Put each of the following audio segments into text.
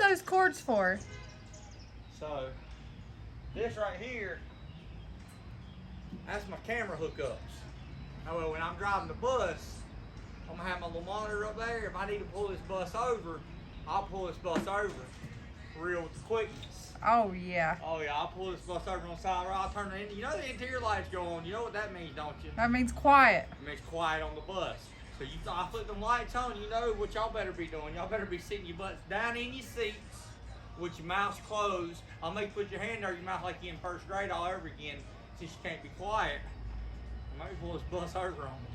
those cords for? So, this right here, that's my camera hookups. That way when I'm driving the bus, I'm gonna have my little monitor up there. If I need to pull this bus over, I'll pull this bus over real quickness. Oh yeah. Oh yeah, I'll pull this bus over on the side, I'll turn it in. You know the interior lights go on. You know what that means, don't you? That means quiet. It means quiet on the bus. So I put them lights on, you know what y'all better be doing. Y'all better be sitting your butts down in your seats with your mouths closed. I'll make you put your hand over your mouth like you're in first grade all over again since you can't be quiet. I might pull this bus over on me.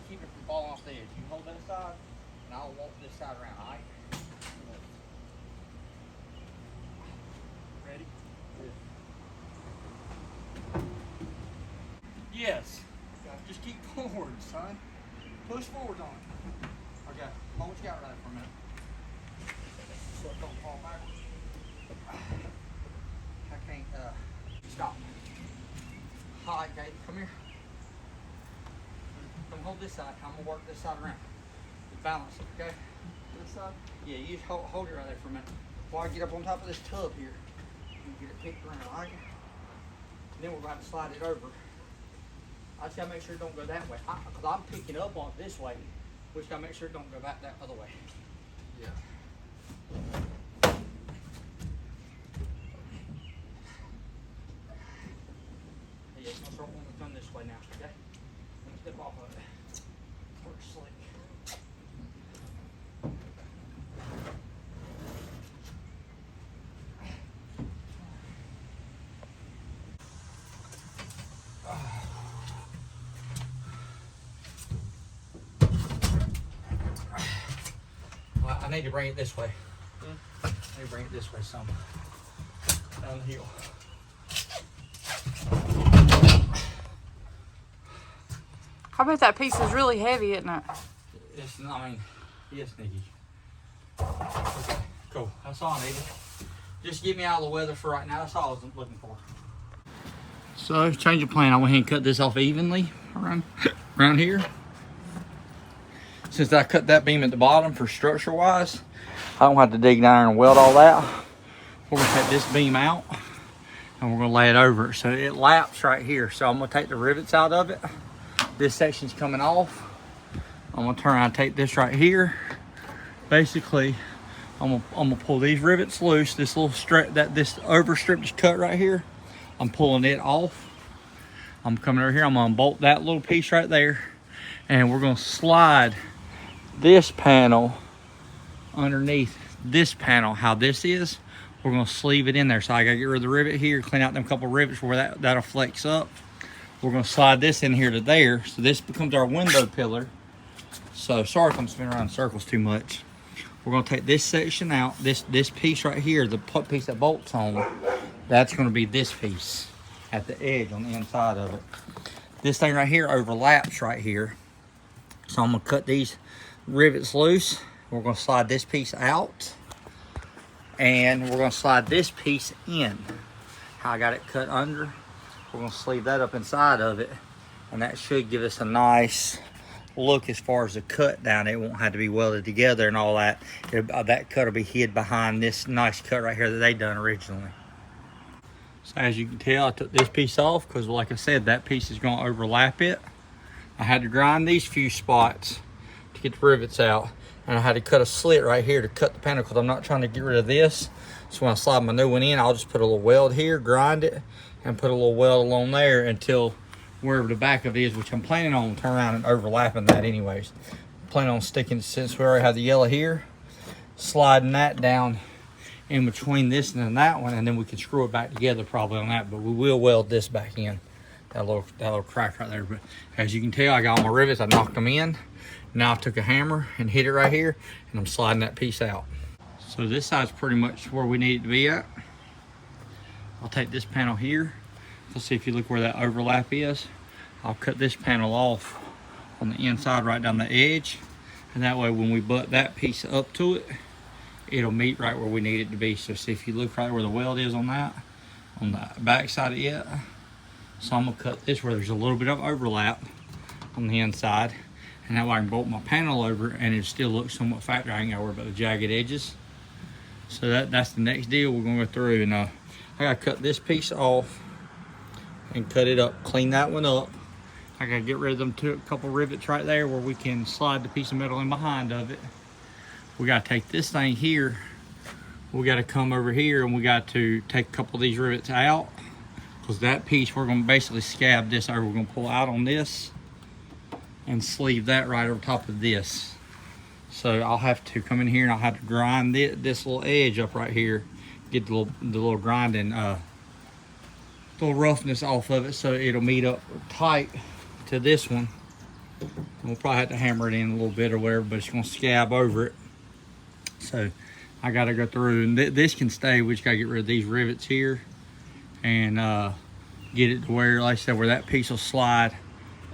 Keep it from falling off the edge. You hold that side, and I'll walk this side around, all right? Ready? Yes. Just keep forward, son. Push forward on it. Okay, hold what you got right there for a minute. So it don't fall backwards. I can't, stop. All right, Kate, come here. Don't hold this side. I'm gonna work this side around. Just balance it, okay? This side? Yeah, you just hold it right there for a minute. Before I get up on top of this tub here, you get it picked around, all right? And then we're going to slide it over. I just gotta make sure it don't go that way. Because I'm picking up on it this way. We just gotta make sure it don't go back that other way. Yeah. Yeah, I'm start wanting to come this way now, okay? Let me step off of it. Work slick. Well, I need to bring it this way. I need to bring it this way some. Down the hill. I bet that piece is really heavy, isn't it? It's, I mean, yes, Nikki. Okay, cool. That's all I needed. Just get me out of the weather for right now. That's all I was looking for. So, change of plan. I went ahead and cut this off evenly around here. Since I cut that beam at the bottom for structure wise, I don't have to dig down there and weld all that. We're gonna take this beam out and we're gonna lay it over it. So it laps right here. So I'm gonna take the rivets out of it. This section's coming off. I'm gonna turn around and take this right here. Basically, I'm gonna pull these rivets loose. This little strip, this over strip is cut right here. I'm pulling it off. I'm coming over here. I'm gonna bolt that little piece right there, and we're gonna slide this panel underneath this panel. How this is, we're gonna sleeve it in there. So I gotta get rid of the rivet here, clean out them couple rivets where that'll flex up. We're gonna slide this in here to there. So this becomes our window pillar. So sorry if I'm spinning around in circles too much. We're gonna take this section out. This piece right here, the piece that bolts on, that's gonna be this piece at the edge on the inside of it. This thing right here overlaps right here. So I'm gonna cut these rivets loose. We're gonna slide this piece out. And we're gonna slide this piece in. How I got it cut under. We're gonna sleeve that up inside of it. And that should give us a nice look as far as the cut down. It won't have to be welded together and all that. That cut will be hid behind this nice cut right here that they done originally. So as you can tell, I took this piece off because like I said, that piece is gonna overlap it. I had to grind these few spots to get the rivets out. And I had to cut a slit right here to cut the panel because I'm not trying to get rid of this. So when I slide my new one in, I'll just put a little weld here, grind it, and put a little weld along there until wherever the back of it is, which I'm planning on turning around and overlapping that anyways. Planning on sticking, since we already have the yellow here, sliding that down in between this and then that one, and then we can screw it back together probably on that, but we will weld this back in that little crack right there. But as you can tell, I got all my rivets. I knocked them in. Now I took a hammer and hit it right here, and I'm sliding that piece out. So this side's pretty much where we need it to be at. I'll take this panel here. Let's see if you look where that overlap is. I'll cut this panel off on the inside right down the edge, and that way when we butt that piece up to it, it'll meet right where we need it to be. So see if you look right where the weld is on that, on the back side of it. So I'm gonna cut this where there's a little bit of overlap on the inside, and that way I can bolt my panel over and it still looks somewhat factory. I ain't gotta worry about the jagged edges. So that's the next deal we're gonna go through. And I gotta cut this piece off and cut it up, clean that one up. I gotta get rid of them couple rivets right there where we can slide the piece of metal in behind of it. We gotta take this thing here, we gotta come over here and we got to take a couple of these rivets out, because that piece we're gonna basically scab this over. We're gonna pull out on this and sleeve that right over top of this. So I'll have to come in here and I'll have to grind this little edge up right here, get the little grinding, little roughness off of it so it'll meet up tight to this one. We'll probably have to hammer it in a little bit or whatever, but it's gonna scab over it. So I gotta go through, and this can stay. We just gotta get rid of these rivets here and get it to where, like I said, where that piece will slide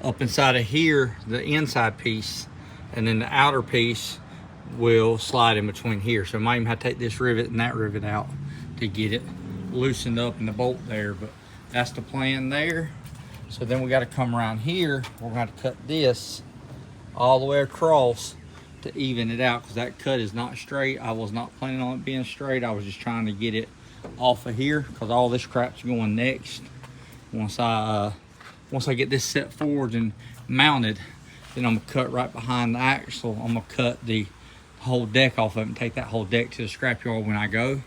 up inside of here, the inside piece, and then the outer piece will slide in between here. So I might even have to take this rivet and that rivet out to get it loosened up in the bolt there, but that's the plan there. So then we got to come around here. We're going to cut this all the way across to even it out, because that cut is not straight. I was not planning on it being straight. I was just trying to get it off of here, because all this crap's going next. Once I get this set forward and mounted, then I'm gonna cut right behind the axle. I'm gonna cut the whole deck off of it and take that whole deck to the scrapyard when I go,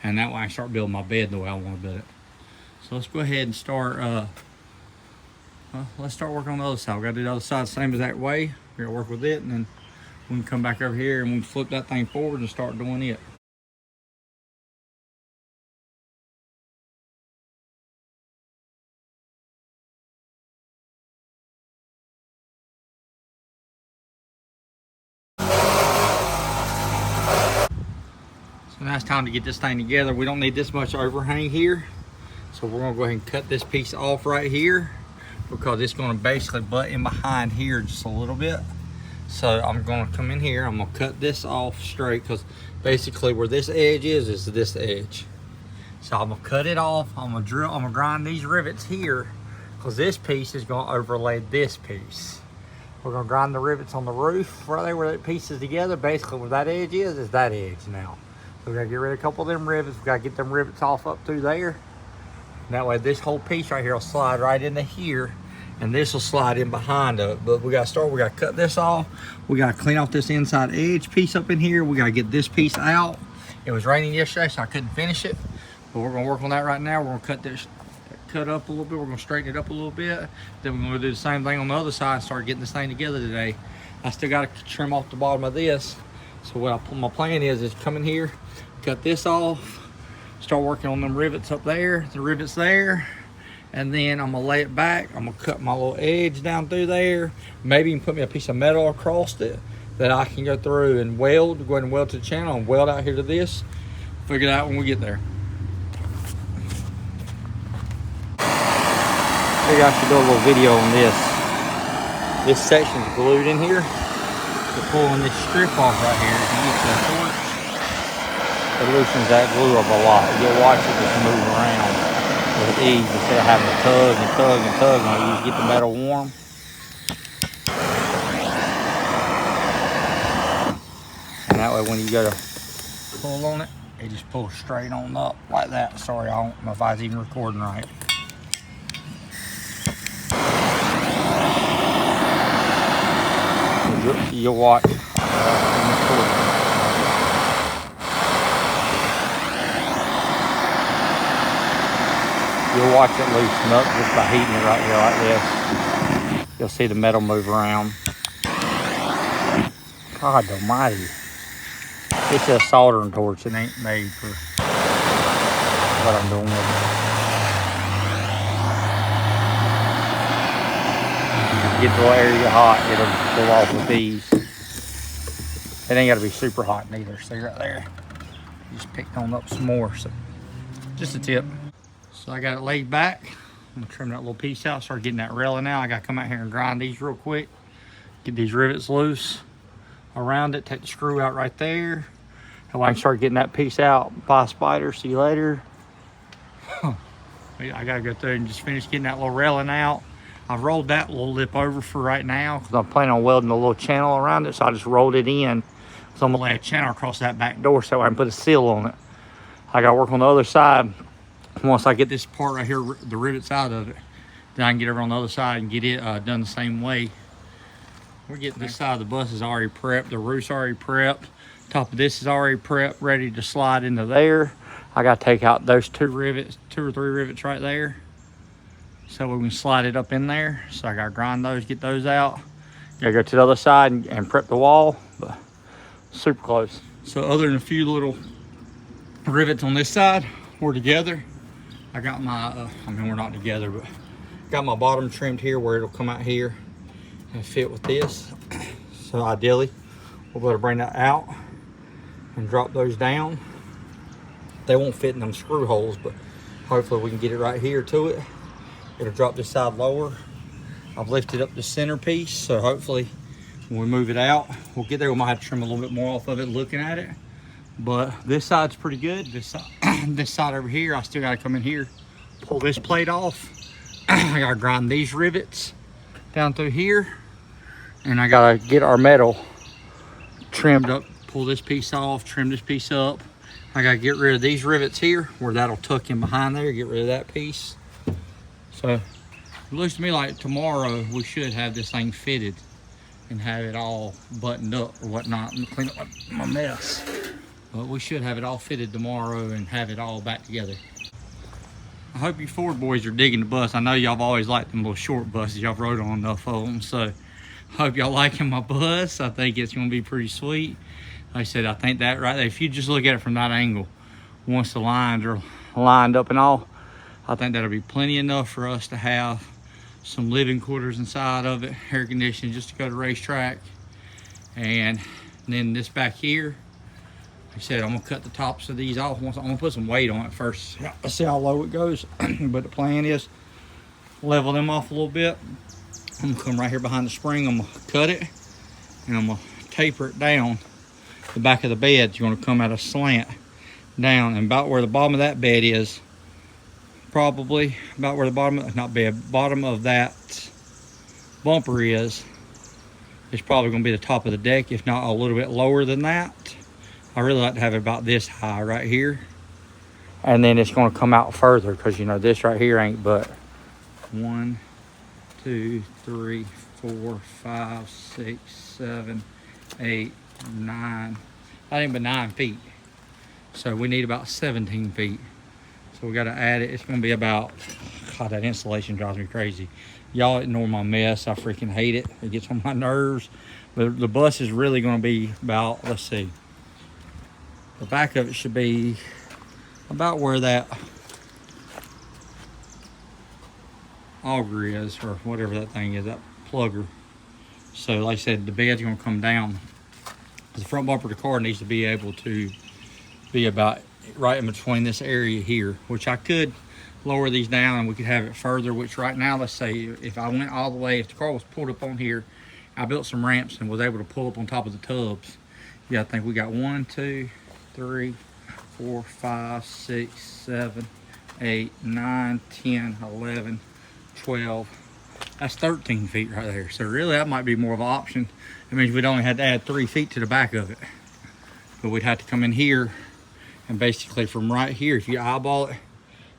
and that way I can start building my bed the way I want to build it. So let's go ahead and start. Let's start working on the other side. We gotta do the other side the same exact way. We're gonna work with it, and then we can come back over here and we can flip that thing forward and start doing it. So now it's time to get this thing together. We don't need this much overhang here. So we're gonna go ahead and cut this piece off right here, because it's gonna basically butt in behind here just a little bit. So I'm gonna come in here, I'm gonna cut this off straight, because basically where this edge is this edge. So I'm gonna cut it off, I'm gonna grind these rivets here, because this piece is gonna overlay this piece. We're gonna grind the rivets on the roof right there where that piece is together. Basically where that edge is that edge now. So we gotta get rid of a couple of them rivets. We gotta get them rivets off up through there. That way this whole piece right here will slide right into here, and this will slide in behind it. But we gotta cut this off. We gotta clean off this inside edge piece up in here. We gotta get this piece out. It was raining yesterday, so I couldn't finish it. But we're gonna work on that right now. We're gonna cut up a little bit. We're gonna straighten it up a little bit. Then we're gonna do the same thing on the other side and start getting this thing together today. I still gotta trim off the bottom of this. So my plan is come in here, cut this off, start working on them rivets up there, the rivets there, and then I'm gonna lay it back. I'm gonna cut my little edge down through there. Maybe you can put me a piece of metal across it that I can go through and weld, go ahead and weld to the channel and weld out here to this. Figure it out when we get there. Maybe I should do a little video on this. This section's glued in here. We're pulling this strip off right here. If you get the torch, it loosens that glue up a lot. You'll watch it just move around with ease instead of having to tug and tug and tug on it. You just get the metal warm. And that way when you go to pull on it, it just pulls straight on up like that. Sorry, I don't know if I was even recording right. You'll watch. You'll watch it loosen up just by heating it right here like this. You'll see the metal move around. God almighty. It's a soldering torch. It ain't made for what I'm doing with it. get the little area hot, it'll pull off with ease. It ain't gotta be super hot neither. See right there? Just picked on up some more, so just a tip. So I got it laid back. I'm gonna trim that little piece out, start getting that railing out. I gotta come out here and grind these real quick. Get these rivets loose around it, take the screw out right there. And I can start getting that piece out. Bye, spider, see you later. I gotta go through and just finish getting that little railing out. I've rolled that little lip over for right now because I'm planning on welding a little channel around it, so I just rolled it in. So I'm gonna lay a channel across that back door so I can put a seal on it. I gotta work on the other side. Once I get this part right here, the rivets out of it, then I can get over on the other side and get it done the same way. We're getting this side of the bus is already prepped. The roof's already prepped. Top of this is already prepped, ready to slide into there. I gotta take out those 2 or 3 rivets right there, so we can slide it up in there. So I gotta grind those, get those out. Gotta go to the other side and prep the wall, but super close. So other than a few little rivets on this side, we're together. I got my, I mean, we're not together, but got my bottom trimmed here where it'll come out here and fit with this. So ideally, we'll be able to bring that out and drop those down. They won't fit in them screw holes, but hopefully we can get it right here to it. It'll drop this side lower. I've lifted up the centerpiece, so hopefully when we move it out, we'll get there. We might have to trim a little bit more off of it looking at it. But this side's pretty good. This side, this side over here, I still gotta come in here, pull this plate off. I gotta grind these rivets down through here, and I gotta get our metal trimmed up, pull this piece off, trim this piece up. I gotta get rid of these rivets here where that'll tuck in behind there, get rid of that piece. So it looks to me like tomorrow we should have this thing fitted and have it all buttoned up or whatnot. I'm gonna clean up my mess. But we should have it all fitted tomorrow and have it all back together. I hope you Ford boys are digging the bus. I know y'all have always liked them little short buses. Y'all rode on enough of them. So I hope y'all liking my bus. I think it's gonna be pretty sweet. Like I said, I think that right there, if you just look at it from that angle, once the lines are lined up and all, I think that'll be plenty enough for us to have some living quarters inside of it, air conditioning just to go to racetrack. And then this back here, like I said, I'm gonna cut the tops of these off. I'm gonna put some weight on it first. Let's see how low it goes. But the plan is level them off a little bit. I'm gonna come right here behind the spring. I'm gonna cut it and I'm gonna taper it down. The back of the bed is gonna come at a slant down, and about where the bottom of that bed is, probably about where the bottom of that bumper is probably gonna be the top of the deck, if not a little bit lower than that. I really like to have it about this high right here, and then it's going to come out further because you know this right here ain't but 1, 2, 3, 4, 5, 6, 7, 8, 9. I think but 9 feet. So we need about 17 feet. So we got to add it. It's going to be about, God, that insulation drives me crazy. Y'all ignore my mess. I freaking hate it. It gets on my nerves. But the bus is really going to be about, let's see. The back of it should be about where that auger is, or whatever that thing is, that plugger. So like I said, the bed's gonna come down. The front bumper of the car needs to be able to be about right in between this area here, which I could lower these down and we could have it further, which right now, let's say if I went all the way, if the car was pulled up on here, I built some ramps and was able to pull up on top of the tubs. Yeah, I think we got 1, 2, 3, 4, 5, 6, 7, 8, 9, 10, 11, 12. That's 13 feet right there. So really that might be more of an option. It means we'd only have to add 3 feet to the back of it. But we'd have to come in here and basically from right here, if you eyeball it,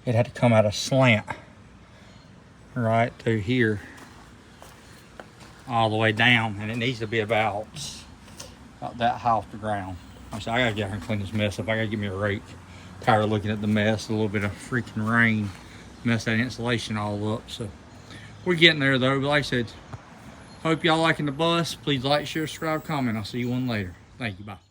it had to come out a slant right to here all the way down, and it needs to be about that high off the ground. So I gotta get out here and clean this mess up. I gotta give me a rake. Tired of looking at the mess, a little bit of freaking rain messed that insulation all up. So we're getting there though. But like I said, hope y'all liking the bus. Please like, share, subscribe, comment. I'll see you one later. Thank you. Bye.